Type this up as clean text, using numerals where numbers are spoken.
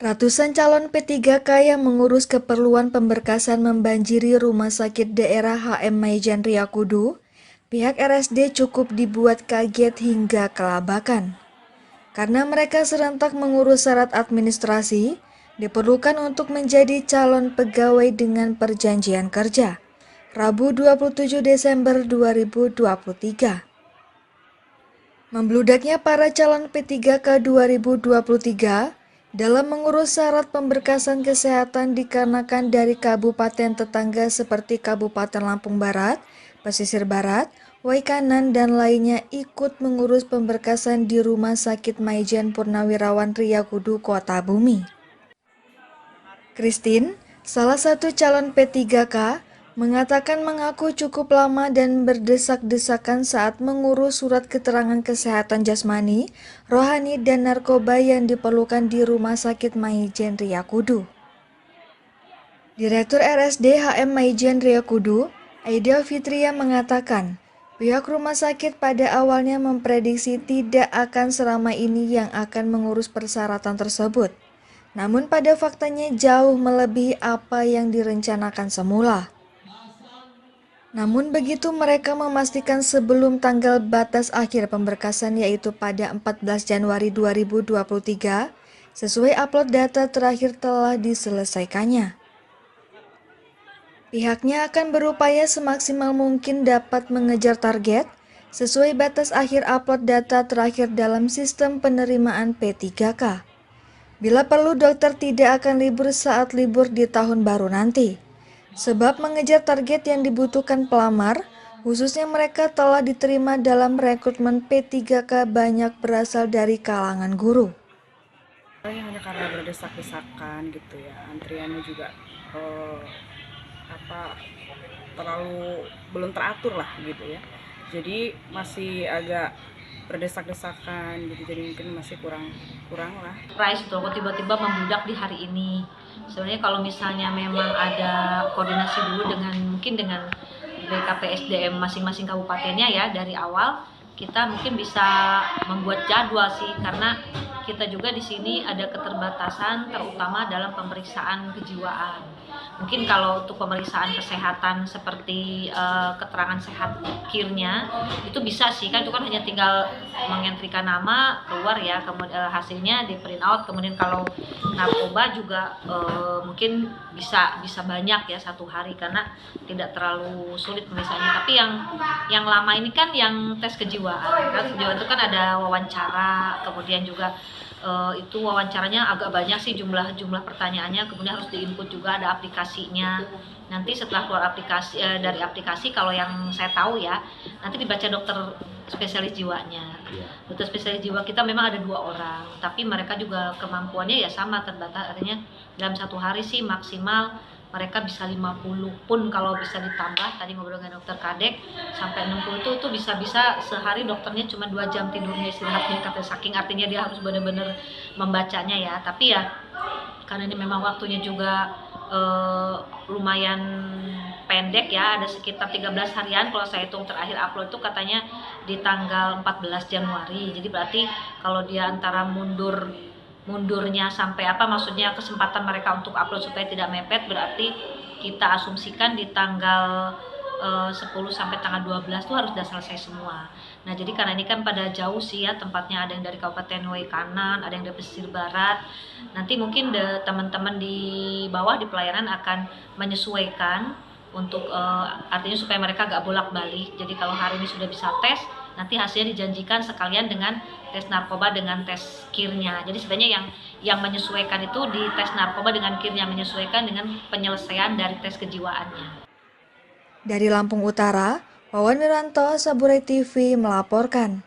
Ratusan calon P3K yang mengurus keperluan pemberkasan membanjiri Rumah Sakit Daerah HM Maijen Riyakudu, pihak RSD cukup dibuat kaget hingga kelabakan. Karena mereka serentak mengurus syarat administrasi, diperlukan untuk menjadi calon pegawai dengan perjanjian kerja. Rabu 27 Desember 2023. Membludaknya para calon P3K 2023 dalam mengurus syarat pemberkasan kesehatan dikarenakan dari kabupaten tetangga seperti Kabupaten Lampung Barat, Pesisir Barat, Waikanan, dan lainnya ikut mengurus pemberkasan di Rumah Sakit Maijen Purnawirawan Riyakudu, Kota Bumi. Christine, salah satu calon P3K, mengatakan mengaku cukup lama dan berdesak-desakan saat mengurus surat keterangan kesehatan jasmani, rohani, dan narkoba yang diperlukan di Rumah Sakit Maijen Riyakudu. Direktur RSD HM Maijen Riyakudu, Aida Fitria, mengatakan pihak rumah sakit pada awalnya memprediksi tidak akan seramai ini yang akan mengurus persyaratan tersebut. Namun pada faktanya jauh melebihi apa yang direncanakan semula. Namun begitu mereka memastikan sebelum tanggal batas akhir pemberkasan yaitu pada 14 Januari 2023, sesuai upload data terakhir telah diselesaikannya. Pihaknya akan berupaya semaksimal mungkin dapat mengejar target sesuai batas akhir upload data terakhir dalam sistem penerimaan P3K. Bila perlu, dokter tidak akan libur saat libur di tahun baru nanti. Sebab mengejar target yang dibutuhkan pelamar, khususnya mereka telah diterima dalam rekrutmen P3K banyak berasal dari kalangan guru. Hanya karena berdesak-desakan gitu ya, antriannya juga terlalu belum teratur lah gitu ya. Jadi masih agak berdesak-desakan gitu, jadi mungkin masih kurang lah. Surprise tuh, kok tiba-tiba membludak di hari ini. Sebenarnya kalau misalnya memang ada koordinasi dulu mungkin dengan BKPSDM masing-masing kabupatennya ya dari awal, kita mungkin bisa membuat jadwal sih, karena kita juga di sini ada keterbatasan terutama dalam pemeriksaan kejiwaan. Mungkin kalau untuk pemeriksaan kesehatan seperti keterangan sehat kirnya itu bisa sih, kan itu kan hanya tinggal mengentrikan nama keluar ya, kemudian hasilnya di print out. Kemudian kalau narkoba juga mungkin bisa banyak ya satu hari karena tidak terlalu sulit pemeriksaannya. Tapi yang lama ini kan yang tes kejiwaan. Kan kejiwaan itu kan ada wawancara, kemudian juga itu wawancaranya agak banyak sih jumlah pertanyaannya, kemudian harus diinput juga, ada aplikasinya. Nanti setelah keluar aplikasi dari aplikasi, kalau yang saya tahu ya, nanti dibaca dokter spesialis jiwanya. Dokter spesialis jiwa kita memang ada 2 orang, tapi mereka juga kemampuannya ya sama, terbatas. Artinya dalam satu hari sih maksimal mereka bisa 50 pun kalau bisa ditambah, tadi ngobrol dengan dokter Kadek, sampai 60 itu bisa sehari dokternya cuma 2 jam tidurnya, istirahatnya, kata saking artinya dia harus benar-benar membacanya ya. Tapi ya karena ini memang waktunya juga lumayan pendek ya, ada sekitar 13 harian kalau saya hitung, terakhir upload itu katanya di tanggal 14 Januari. Jadi berarti kalau dia antara mundurnya sampai maksudnya kesempatan mereka untuk upload supaya tidak mepet, berarti kita asumsikan di tanggal 10 sampai tanggal 12 itu harus sudah selesai semua. Nah, jadi karena ini kan pada jauh sih ya tempatnya, ada yang dari Kabupaten Waikanan, ada yang dari Pesisir Barat. Nanti mungkin teman-teman di bawah di pelayanan akan menyesuaikan untuk artinya supaya mereka gak bolak-balik. Jadi kalau hari ini sudah bisa tes, nanti hasilnya dijanjikan sekalian dengan tes narkoba dengan tes kirnya. Jadi sebenarnya yang menyesuaikan itu di tes narkoba dengan kirnya, menyesuaikan dengan penyelesaian dari tes kejiwaannya. Dari Lampung Utara, Wawan Wiranto, Saburai TV melaporkan.